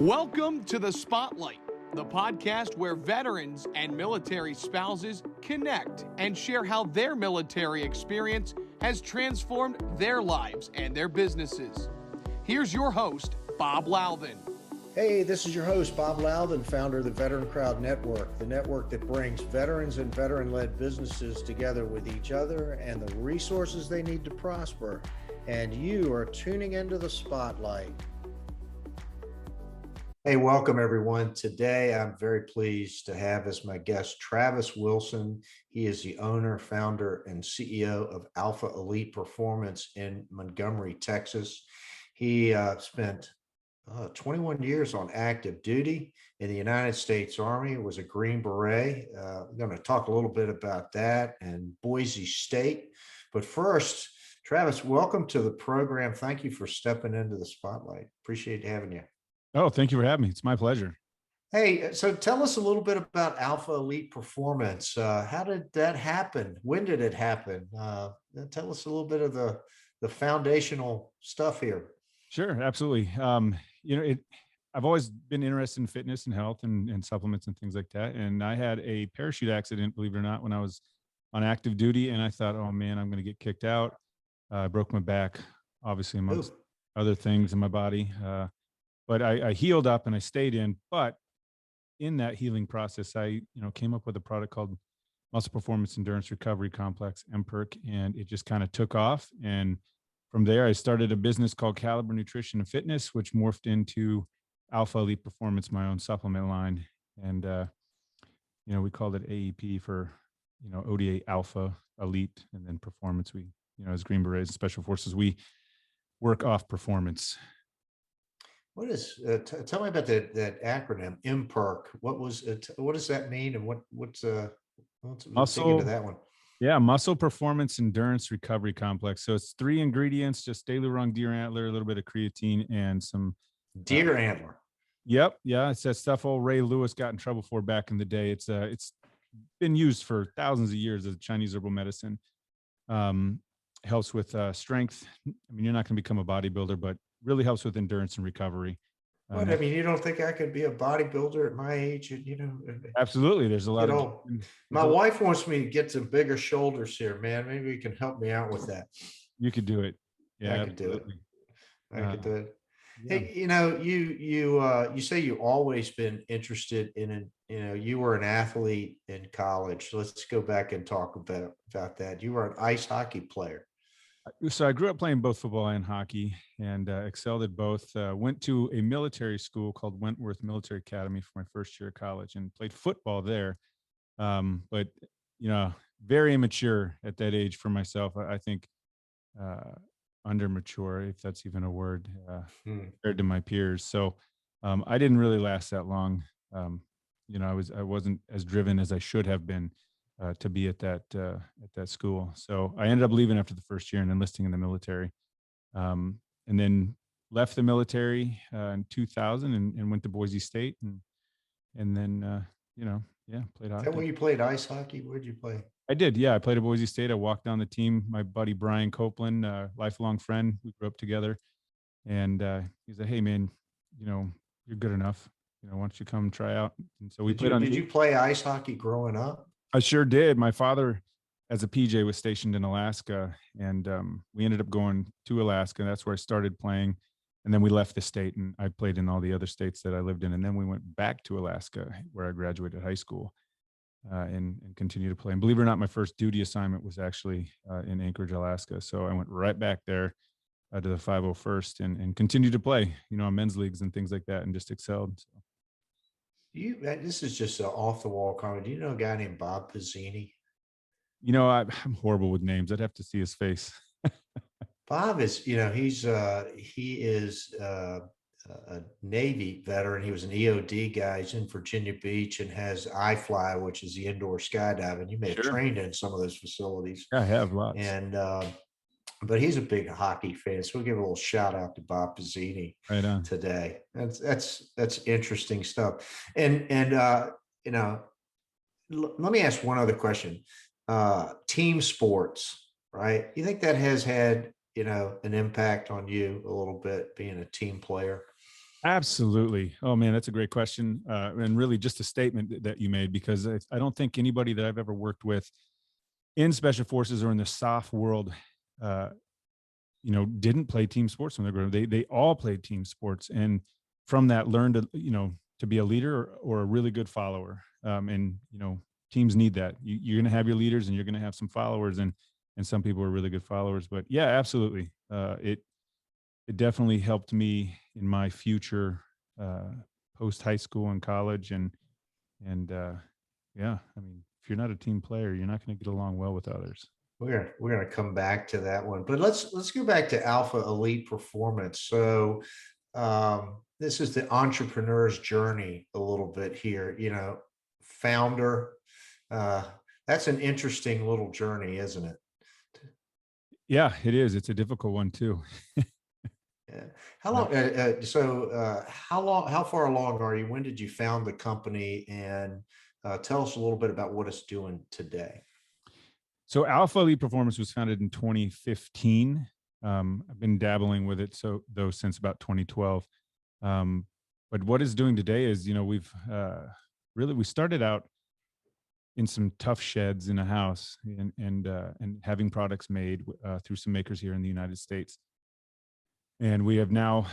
Welcome to The Spotlight, the podcast where veterans and military spouses connect and share how their military experience has transformed their lives and their businesses. Here's your host, Bob Louthen. Hey, this is your host, Bob Louthen, founder of the VeteranCrowd Network, the network that brings veterans and veteran-led businesses together with each other and the resources they need to prosper. And you are tuning into The Spotlight. Hey, welcome everyone. Today, I'm very pleased to have as my guest, Travis Wilson. He is the owner, founder, and CEO of Alpha Elite Performance in Montgomery, Texas. He spent 21 years on active duty in the United States Army, was a Green Beret. We're going to talk a little bit about that and Boise State. But first, Travis, welcome to the program. Thank you for stepping into the spotlight. Appreciate having you. Oh, thank you for having me. It's my pleasure. Hey, so tell us a little bit about Alpha Elite Performance. How did that happen? When did it happen? Tell us a little bit of the foundational stuff here. Sure, absolutely. I've always been interested in fitness and health and supplements and things like that. And I had a parachute accident, believe it or not, when I was on active duty. And I thought, oh man, I'm going to get kicked out. I broke my back, obviously, amongst other things in my body. But I healed up and I stayed in. But in that healing process, I came up with a product called Muscle Performance Endurance Recovery Complex, MPERC, and it just kind of took off. And from there, I started a business called Caliber Nutrition and Fitness, which morphed into Alpha Elite Performance, my own supplement line. And we called it AEP for ODA Alpha Elite, and then Performance. We as Green Berets, Special Forces, we work off performance. What is? Tell me about that acronym MPERC. What does that mean, and let's dig into that one. Yeah, Muscle Performance Endurance Recovery Complex. So it's 3 ingredients: just daily rung deer antler, a little bit of creatine, and some deer antler. Yep, yeah, it's that stuff old Ray Lewis got in trouble for back in the day. It's been used for thousands of years as a Chinese herbal medicine. Helps with strength. I mean, you're not going to become a bodybuilder, but really helps with endurance and recovery. What I mean, you don't think I could be a bodybuilder at my age? Absolutely. There's a lot of. My wife wants me to get some bigger shoulders here, man. Maybe you can help me out with that. You could do it. Yeah, I could do it. I could do it. Yeah. Hey, you say you've always been interested in you were an athlete in college. Let's go back and talk about that. You were an ice hockey player. So I grew up playing both football and hockey, and excelled at both. Went to a military school called Wentworth Military Academy for my first year of college, and played football there. But very immature at that age for myself. I think under mature, if that's even a word, compared to my peers. So I didn't really last that long. I wasn't as driven as I should have been. To be at that school. So I ended up leaving after the first year and enlisting in the military, and then left the military in 2000 and went to Boise State, and then played hockey. Is that where you played ice hockey? Where'd you play? I did, yeah. I played at Boise State. I walked down the team. My buddy Brian Copeland, lifelong friend, we grew up together, and he said, "Hey man, you're good enough. Why don't you come try out?" And so we played. Did you play ice hockey growing up? I sure did. My father, as a PJ, was stationed in Alaska, and we ended up going to Alaska. That's where I started playing, and then we left the state, and I played in all the other states that I lived in, and then we went back to Alaska, where I graduated high school, and continued to play. And believe it or not, my first duty assignment was actually in Anchorage, Alaska. So I went right back there to the 501st and continued to play, on men's leagues and things like that, and just excelled. So. This is just an off-the-wall comment. Do you know a guy named Bob Pizzini? I'm horrible with names. I'd have to see his face. Bob is, he is a Navy veteran. He was an EOD guy. He's in Virginia Beach and has iFly, which is the indoor skydiving. You may have trained in some of those facilities. I have lots. And but he's a big hockey fan, so we'll give a little shout out to Bob Pizzini today. That's interesting stuff. And let me ask one other question. Team sports, right? You think that has had an impact on you a little bit, being a team player? Absolutely. Oh man, that's a great question. And really just a statement that you made, because I don't think anybody that I've ever worked with in special forces or in the SOF world, uh, didn't play team sports when they were growing up. They all played team sports, and from that learned to, to be a leader or a really good follower. And teams need that. You're going to have your leaders, and you're going to have some followers, and some people are really good followers. But yeah, absolutely. It definitely helped me in my future, post high school and college, and yeah, I mean, if you're not a team player, you're not going to get along well with others. We're gonna come back to that one, but let's go back to Alpha Elite Performance. So this is the entrepreneur's journey a little bit here. Founder. Uh, that's an interesting little journey, isn't it? Yeah, it is. It's a difficult one too. Yeah. How long? How far along are you? When did you found the company? And tell us a little bit about what it's doing today. So Alpha Elite Performance was founded in 2015. I've been dabbling with it though since about 2012. But what it's doing today is, we've we started out in some tough sheds in a house, and having products made through some makers here in the United States. And we have now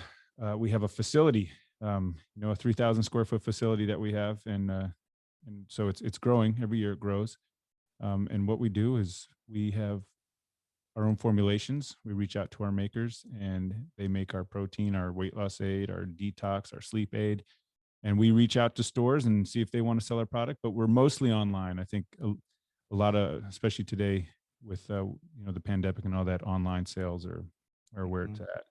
we have a facility, a 3,000 square foot facility that we have, and so it's growing every year. It grows. And what we do is we have our own formulations. We reach out to our makers, and they make our protein, our weight loss aid, our detox, our sleep aid. And we reach out to stores and see if they want to sell our product, but we're mostly online. I think a lot of, especially today with, the pandemic and all that, online sales are where it's at.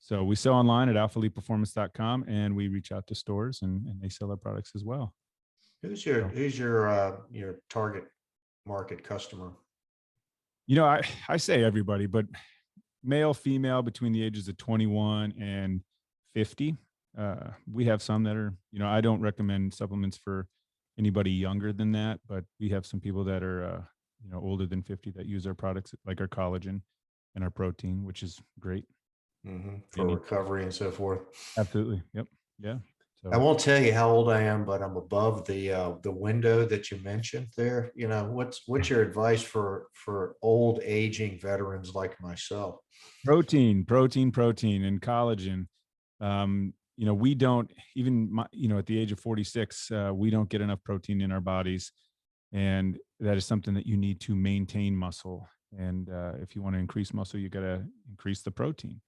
So we sell online at alphaeliteperformance.com, and we reach out to stores, and they sell our products as well. Who's your target market customer? I say everybody, but male, female, between the ages of 21 and 50. We have some that are, I don't recommend supplements for anybody younger than that, but we have some people that are, older than 50 that use our products, like our collagen and our protein, which is great. For recovery and so forth. Absolutely. Yep. Yeah. I won't tell you how old I am, but I'm above the window that you mentioned there. What's your advice for old aging veterans like myself? Protein, and collagen. We don't even, at the age of 46, we don't get enough protein in our bodies, and that is something that you need to maintain muscle. And if you want to increase muscle, you got to increase the protein.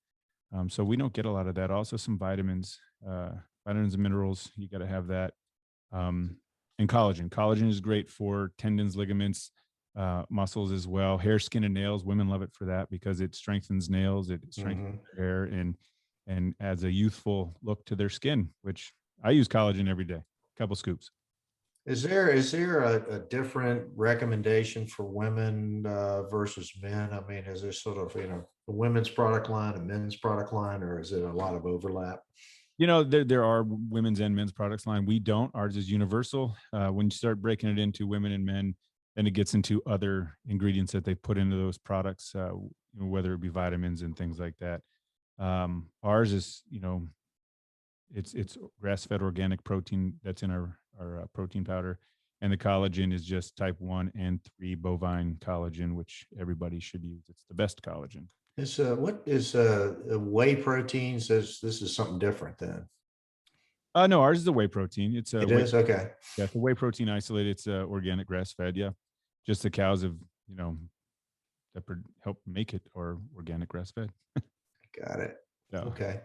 So we don't get a lot of that. Also, some vitamins and minerals. You got to have that. And collagen. Collagen is great for tendons, ligaments, muscles as well. Hair, skin, and nails. Women love it for that because it strengthens nails. It strengthens hair and adds a youthful look to their skin, which I use collagen every day. A couple scoops. Is there a different recommendation for women versus men? I mean, is there sort of, a women's product line, a men's product line, or is it a lot of overlap? There are women's and men's products line. We don't. Ours is universal. When you start breaking it into women and men, then it gets into other ingredients that they put into those products, whether it be vitamins and things like that. Ours is, it's grass-fed organic protein that's in our protein powder, and the collagen is just type 1 and 3 bovine collagen, which everybody should use. It's the best collagen. What is whey protein? Says this is something different then. No, ours is a whey protein. It is okay. Yeah, it's a whey protein isolate. It's organic grass-fed. Yeah, just the cows have that help make it, or organic grass-fed. Got it. Yeah. Okay.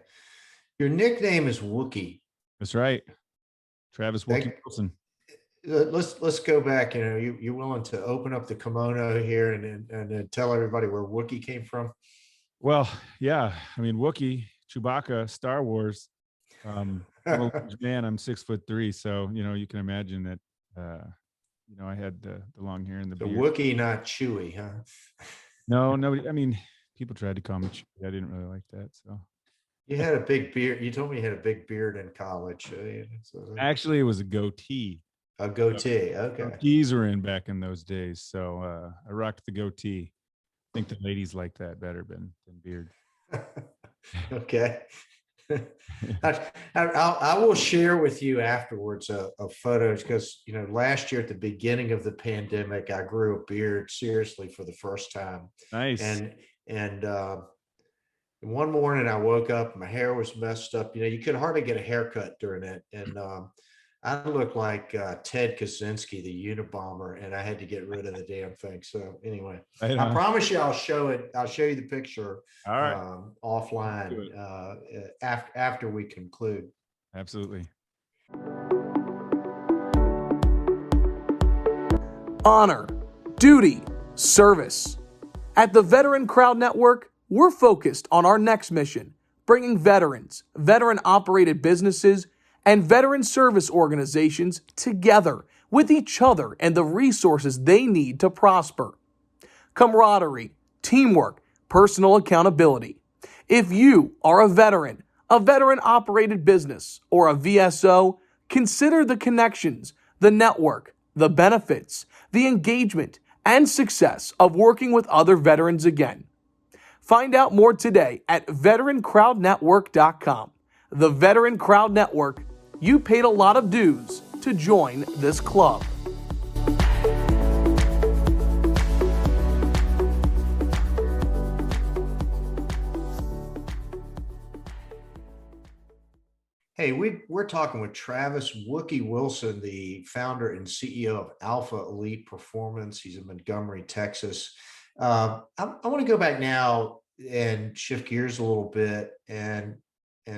Your nickname is Wookie. That's right. Travis Wookie Wilson. Let's go back. You willing to open up the kimono here and tell everybody where Wookie came from? Well, yeah. I mean, Wookie, Chewbacca, Star Wars. I'm a large man. I'm 6'3", so you can imagine that. I had the long hair and the beard. Wookie, not Chewy, huh? No, nobody. I mean, people tried to call me Chewy. I didn't really like that. So you had a big beard. You told me you had a big beard in college. Actually, it was a goatee. A goatee. Okay. Goatees were in back in those days, so I rocked the goatee. I think the ladies like that better than beard. Okay. I will share with you afterwards of photos because last year at the beginning of the pandemic, I grew a beard seriously for the first time, Nice. and one morning I woke up, my hair was messed up. You could hardly get a haircut during it, and I looked like Ted Kaczynski, the Unabomber, and I had to get rid of the damn thing. So anyway, Right I on. promise you, I'll show it. I'll show you the picture All right. offline after we conclude. Absolutely. Honor, duty, service. At the Veteran Crowd Network, we're focused on our next mission, bringing veterans, veteran-operated businesses, and veteran service organizations together with each other and the resources they need to prosper. Camaraderie, teamwork, personal accountability. If you are a veteran-operated business, or a VSO, consider the connections, the network, the benefits, the engagement, and success of working with other veterans again. Find out more today at VeteranCrowdNetwork.com. The Veteran Crowd Network. You paid a lot of dues to join this club. Hey, we're talking with Travis Wookie Wilson, the founder and CEO of Alpha Elite Performance. He's in Montgomery, Texas. I want to go back now and shift gears a little bit and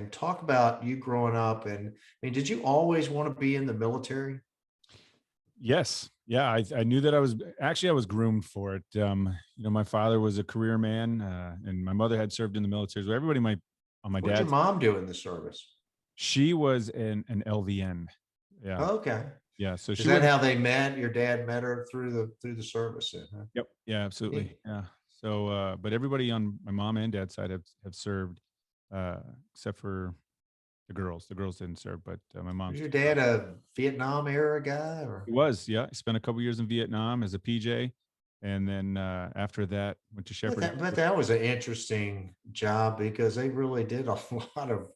talk about you growing up. And I mean, did you always want to be in the military? Yes. Yeah. I knew that I was groomed for it. My father was a career man, and my mother had served in the military. So everybody on my What'd your dad's, mom do in the service? she was an LVN. Yeah. Oh, okay. Yeah. So Is that how they met? Your dad met her through the service then, huh? Yep. Yeah, absolutely. Yeah. So, but everybody on my mom and dad's side have served, except for the girls. The girls didn't serve, but my mom. Was your dad a Vietnam era guy, or? He was, yeah. He spent a couple years in Vietnam as a PJ, and then after that went to Shepherd. But that was an interesting job because they really did a lot of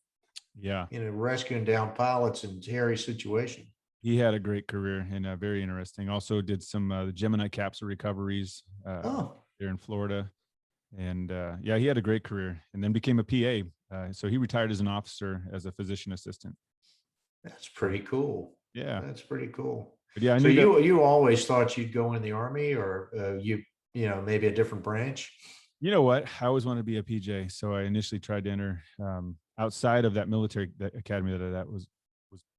Yeah. rescuing down pilots in hairy situation. He had a great career and very interesting. Also did some the Gemini capsule recoveries there in Florida, and yeah, he had a great career. And then became a PA. So he retired as an officer as a physician assistant. That's pretty cool. Yeah, that's pretty cool. But yeah, I so knew you always thought you'd go in the Army, or maybe a different branch? You know what? I always wanted to be a PJ, so I initially tried to enter outside of that military academy that was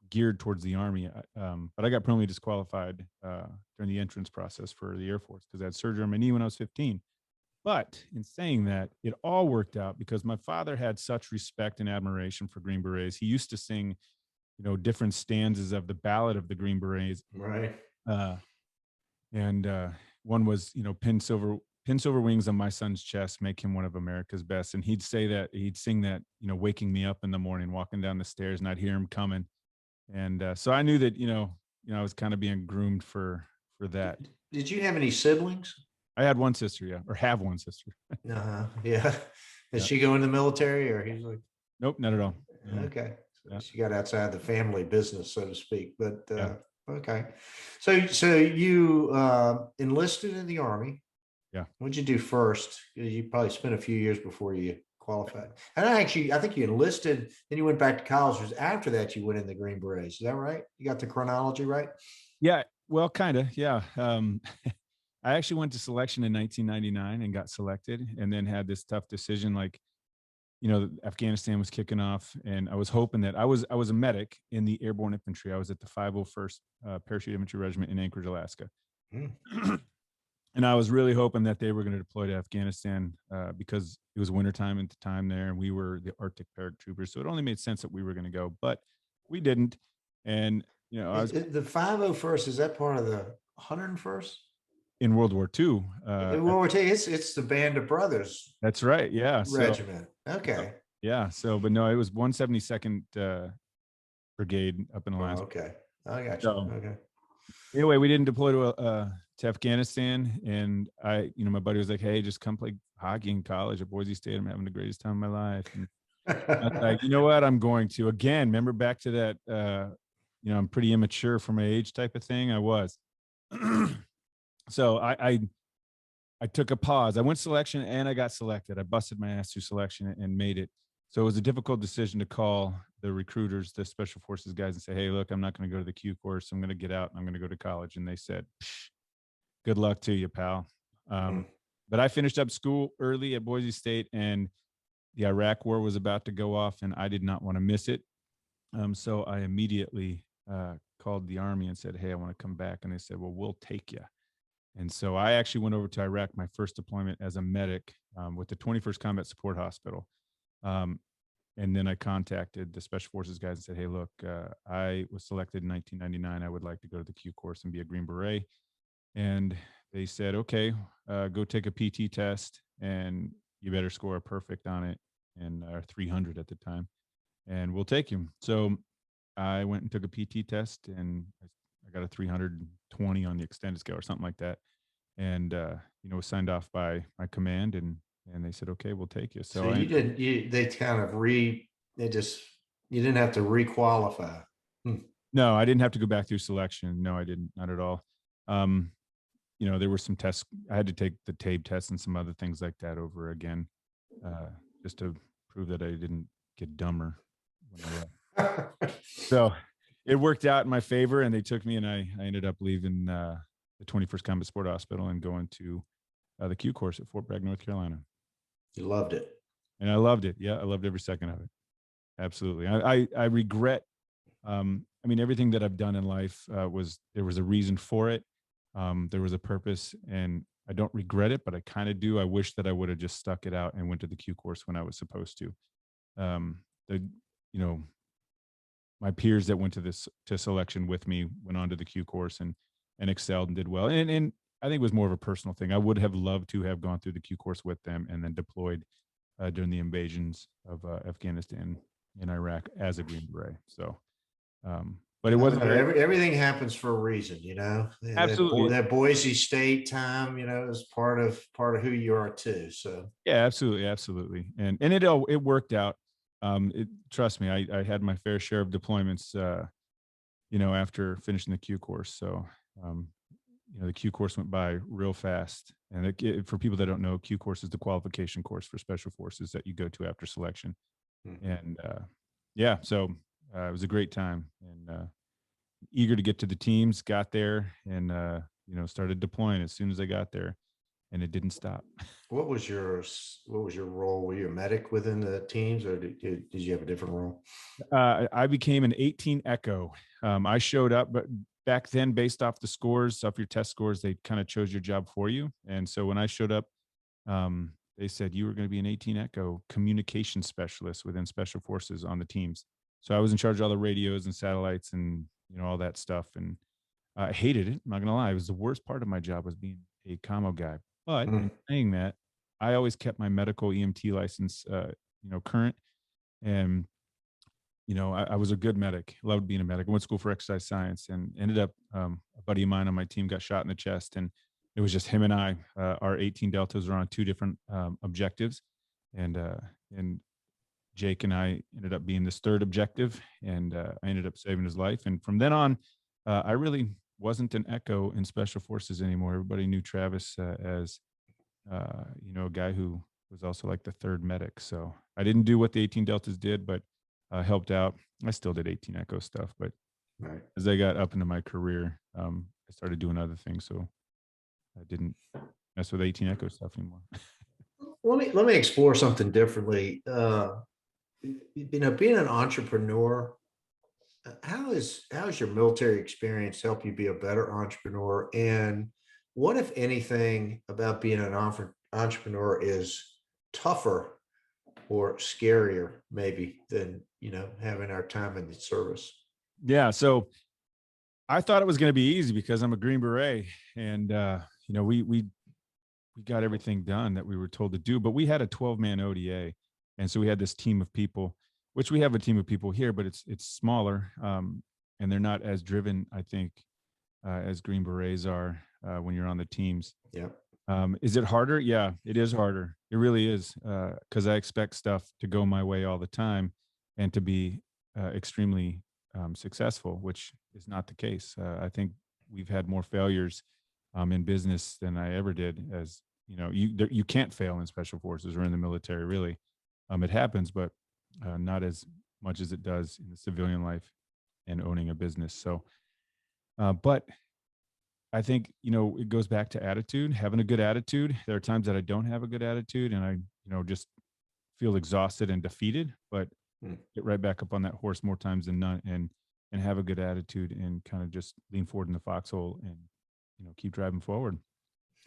geared towards the Army. But I got permanently disqualified during the entrance process for the Air Force because I had surgery on my knee when I was 15. But in saying that, it all worked out because my father had such respect and admiration for Green Berets. He used to sing, different stanzas of the Ballad of the Green Berets. Right. And one was, pin silver wings on my son's chest make him one of America's best. And he'd sing that, waking me up in the morning, walking down the stairs, and I'd hear him coming. And so I knew that, I was kind of being groomed for that. Did you have any siblings? I had one sister, yeah, or have one sister. Yeah. Did she go in the military, or he's like? Nope, not at all. Okay. So she got outside the family business, so to speak. But okay. So you enlisted in the Army. Yeah. What'd you do first? You probably spent a few years before you qualified. And I think you enlisted, then you went back to college. It was after that you went in the Green Berets. Is that right? You got the chronology right? Yeah. Well, kind of. Yeah. I actually went to selection in 1999 and got selected, and then had this tough decision. Like, Afghanistan was kicking off, and I was hoping that I was a medic in the airborne infantry. I was at the 501st Parachute Infantry Regiment in Anchorage, Alaska. And I was really hoping that they were going to deploy to Afghanistan because it was wintertime at the time there, and we were the Arctic paratroopers. So it only made sense that we were going to go, but we didn't. And, I was the 501st, is that part of the 101st? In World War II. In World War II, it's the Band of Brothers. That's right. Yeah. Regiment. Okay. Yeah. So, but no, it was 172nd Brigade up in Alaska. Okay. I got you. Okay. Anyway, we didn't deploy to Afghanistan, and my buddy was like, "Hey, just come play hockey in college at Boise State. I'm having the greatest time of my life." And I was like, you know what? I'm going to again. Remember back to that. I'm pretty immature for my age type of thing. I was. So I took a pause. I went selection and I got selected. I busted my ass through selection and made it. So it was a difficult decision to call the recruiters, the special forces guys, and say, hey, look, I'm not going to go to the Q course. I'm going to get out and I'm going to go to college. And they said, good luck to you, pal. But I finished up school early at Boise State, and the Iraq war was about to go off, and I did not want to miss it. So I immediately called the Army and said, hey, I want to come back. And they said, well, we'll take you. And so I actually went over to Iraq, my first deployment as a medic with the 21st Combat Support Hospital. And then I contacted the Special Forces guys and said, hey, look, I was selected in 1999. I would like to go to the Q course and be a Green Beret. And they said, okay, go take a PT test and you better score a perfect on it, and 300 at the time, and we'll take you. So I went and took a PT test, and I got a 320 on the extended scale or something like that. And, was signed off by my command, and they said, okay, we'll take you. So you didn't have to requalify. No, I didn't have to go back through selection. No, I didn't. Not at all. There were some tests. I had to take the TABE test and some other things like that over again, just to prove that I didn't get dumber. So it worked out in my favor, and they took me, and I ended up leaving the 21st Combat Support Hospital and going to the Q course at Fort Bragg, North Carolina. You loved it. And I loved it. Yeah, I loved every second of it. Absolutely. I regret, everything that I've done in life there was a reason for it. There was a purpose, and I don't regret it, but I kind of do. I wish that I would have just stuck it out and went to the Q course when I was supposed to. My peers that went to selection with me went on to the Q course and excelled and did well. And I think it was more of a personal thing. I would have loved to have gone through the Q course with them and then deployed during the invasions of Afghanistan and Iraq as a Green Beret. So, but it wasn't. Everything happens for a reason, Absolutely. That Boise State time, is part of who you are too. So yeah, absolutely, and it worked out. Trust me, I had my fair share of deployments, after finishing the Q course. So, the Q course went by real fast. And for people that don't know, Q course is the qualification course for special forces that you go to after selection. Mm-hmm. And so it was a great time, and eager to get to the teams. Got there and started deploying as soon as I got there, and it didn't stop. What was your role? Were you a medic within the teams, or did you have a different role? I became an 18 Echo. I showed up, but back then, based off the scores, off your test scores, they kind of chose your job for you. And so when I showed up, they said you were going to be an 18 Echo communication specialist within Special Forces on the teams. So I was in charge of all the radios and satellites and all that stuff. And I hated it. I'm not going to lie. It was the worst part of my job was being a commo guy. But in saying that, I always kept my medical EMT license, current. And I was a good medic, loved being a medic. I went to school for exercise science and ended up, a buddy of mine on my team got shot in the chest, and it was just him and I. Our 18 Deltas were on two different objectives, and Jake and I ended up being this third objective, and I ended up saving his life. And from then on, I really wasn't an Echo in Special Forces anymore. Everybody knew Travis as, a guy who was also like the third medic. So I didn't do what the 18 Deltas did, but helped out. I still did 18 Echo stuff, but as I got up into my career, I started doing other things. So I didn't mess with 18 Echo stuff anymore. Let me explore something differently. Being an entrepreneur, how has your military experience helped you be a better entrepreneur? And what, if anything, about being an entrepreneur is tougher or scarier maybe than having our time in the service? Yeah, so I thought it was going to be easy because I'm a Green Beret, and we got everything done that we were told to do. But we had a 12-man ODA, and so we had this team of people, which we have a team of people here, but it's smaller, and they're not as driven, I think, as Green Berets are when you're on the teams. Yeah. Is it harder? Yeah, it is harder. It really is, because I expect stuff to go my way all the time and to be extremely successful, which is not the case. I think we've had more failures in business than I ever did. As you know, you can't fail in special forces or in the military. Really, it happens, but not as much as it does in the civilian life and owning a business. So, but I think, it goes back to attitude, having a good attitude. There are times that I don't have a good attitude and I, just feel exhausted and defeated, but Mm. get right back up on that horse more times than not and have a good attitude and kind of just lean forward in the foxhole and, keep driving forward.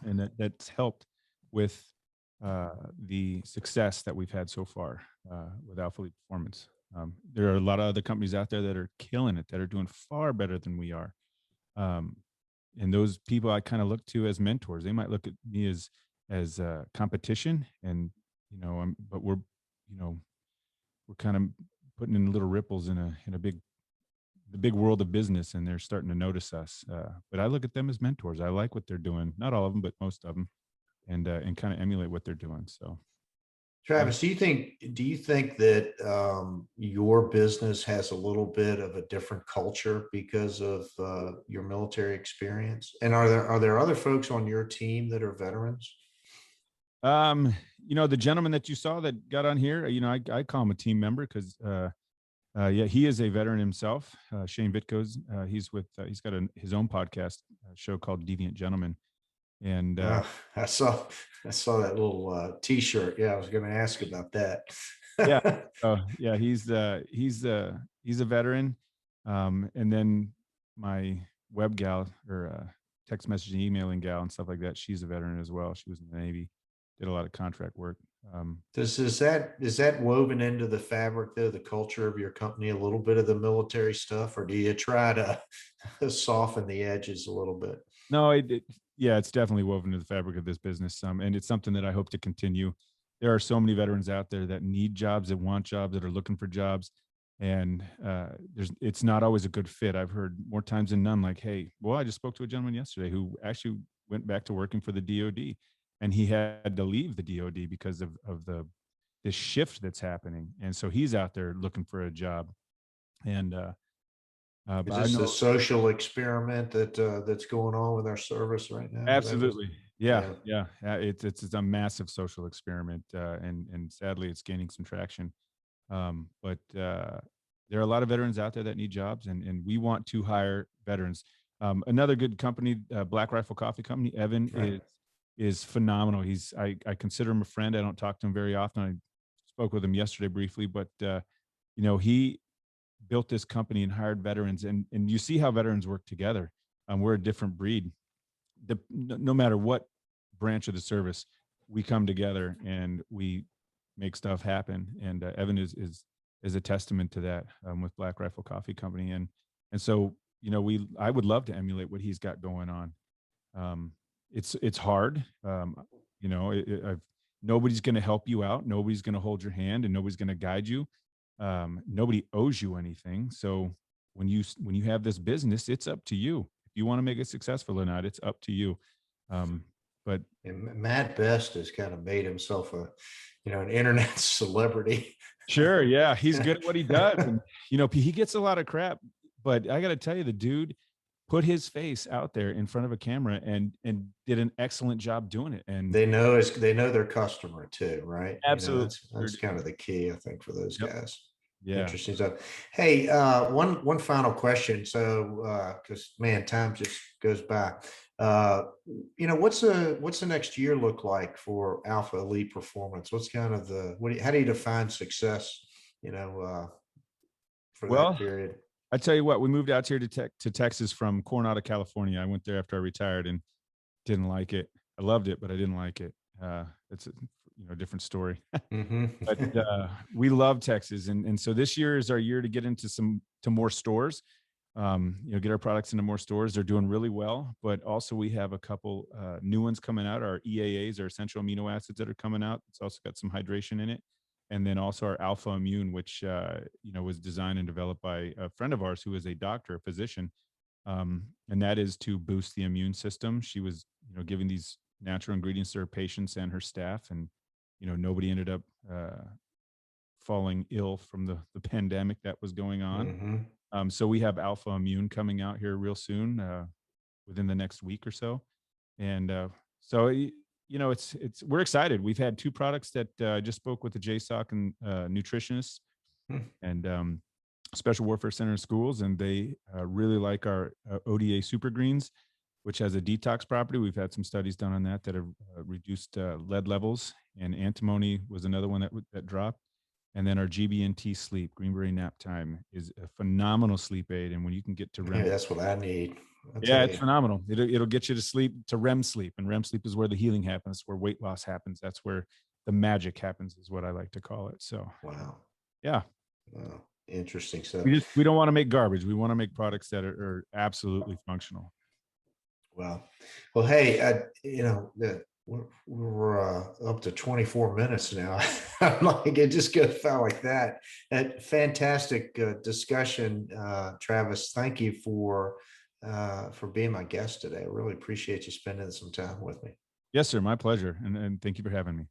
And that's helped with the success that we've had so far with Alpha Elite Performance. There are a lot of other companies out there that are killing it, that are doing far better than we are. Um, and those people I kind of look to as mentors. They might look at me as competition, and but we're kind of putting in little ripples in a the big world of business, and they're starting to notice us. But I look at them as mentors. I like what they're doing. Not all of them, but most of them, and kind of emulate what they're doing. So, yeah. Travis, do you think that your business has a little bit of a different culture because of your military experience? And are there other folks on your team that are veterans? The gentleman that you saw that got on here, I call him a team member because yeah, he is a veteran himself. Shane Vitko's, he's got his own podcast show called Deviant Gentleman. And I saw that little T-shirt. Yeah, I was going to ask about that. yeah, yeah, he's a veteran. And then my web gal or text messaging, emailing gal and stuff like that, she's a veteran as well. She was in the Navy, did a lot of contract work. Is that woven into the fabric of the culture of your company, a little bit of the military stuff, or do you try to soften the edges a little bit? No, yeah, it's definitely woven into the fabric of this business. And it's something that I hope to continue. There are so many veterans out there that need jobs, that want jobs, that are looking for jobs. And it's not always a good fit. I've heard more times than none, like, hey, well, I just spoke to a gentleman yesterday who actually went back to working for the DOD, and he had to leave the DOD because of this shift that's happening. And so he's out there looking for a job. And Is this a social experiment that's going on with our service right now? Absolutely. Yeah. It's a massive social experiment, and sadly, it's gaining some traction. But there are a lot of veterans out there that need jobs, and we want to hire veterans. Another good company, Black Rifle Coffee Company, Evan, Right. is phenomenal. I consider him a friend. I don't talk to him very often. I spoke with him yesterday briefly, but he built this company and hired veterans, and you see how veterans work together. We're a different breed. No matter what branch of the service, we come together and we make stuff happen. And Evan is a testament to that, with Black Rifle Coffee Company. And so, I would love to emulate what he's got going on. It's hard. Nobody's going to help you out. Nobody's going to hold your hand, and nobody's going to guide you. Nobody owes you anything. So when you have this business, it's up to you. If you want to make it successful or not, it's up to you. But And Matt Best has kind of made himself an internet celebrity. sure, yeah, he's good at what he does, and he gets a lot of crap. But I got to tell you, the dude put his face out there in front of a camera and did an excellent job doing it. And they know their customer too, right? Absolutely, That's kind of the key, I think, for those yep. guys. Yeah. Interesting stuff. Hey, one final question. So, because man, time just goes by. What's the next year look like for Alpha Elite Performance? What's kind of how do you define success? For Well, that period. I tell you what, we moved out here to Texas from Coronado, California. I went there after I retired and didn't like it. I loved it, but I didn't like it. It's a different story. But we love Texas, and so this year is our year to get into more stores. Get our products into more stores. They're doing really well, but also we have a couple new ones coming out. Our EAAs, our essential amino acids, that are coming out. It's also got some hydration in it. And then also our Alpha Immune, which was designed and developed by a friend of ours who is a doctor, a physician, and that is to boost the immune system. She was giving these natural ingredients to her patients and her staff. And, nobody ended up falling ill from the pandemic that was going on. Mm-hmm. So we have Alpha Immune coming out here real soon, within the next week or so. And so, we're excited. We've had 2 products that I just spoke with the JSOC and nutritionists and Special Warfare Center in schools, and they really like our ODA Super Greens, which has a detox property. We've had some studies done on that have reduced lead levels, and antimony was another one that dropped. And then our GBNT Sleep, Green Beret Nap Time, is a phenomenal sleep aid. And when you can get to REM, that's what I need. it's phenomenal. It'll get you to sleep, to REM sleep, and REM sleep is where the healing happens, where weight loss happens. That's where the magic happens, is what I like to call it. So, wow, yeah, wow. Interesting. So we don't want to make garbage. We want to make products that are absolutely functional. well, hey, we're up to 24 minutes now. I'm like, it just felt like that. That fantastic discussion, Travis. Thank you for being my guest today. I really appreciate you spending some time with me. Yes, sir. My pleasure. And thank you for having me.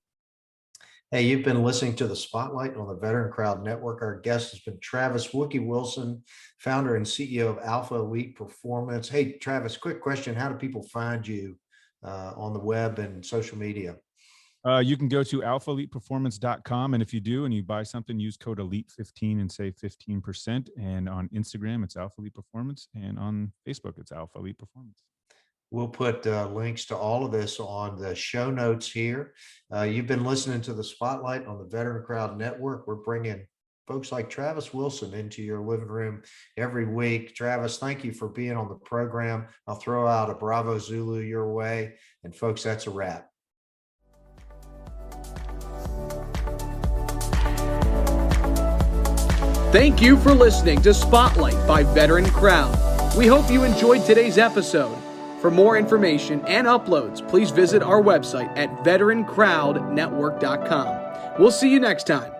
Hey, you've been listening to the Spotlight on the Veteran Crowd Network. Our guest has been Travis Wookie Wilson, founder and CEO of Alpha Elite Performance. Hey, Travis, quick question. How do people find you on the web and social media? You can go to alphaeliteperformance.com. And if you do, and you buy something, use code ELITE15 and save 15%. And on Instagram, it's Alpha Elite Performance. And on Facebook, it's Alpha Elite Performance. We'll put links to all of this on the show notes here. You've been listening to the Spotlight on the Veteran Crowd Network. We're bringing folks like Travis Wilson into your living room every week. Travis, thank you for being on the program. I'll throw out a Bravo Zulu your way. And folks, that's a wrap. Thank you for listening to Spotlight by Veteran Crowd. We hope you enjoyed today's episode. For more information and uploads, please visit our website at VeteranCrowdNetwork.com. We'll see you next time.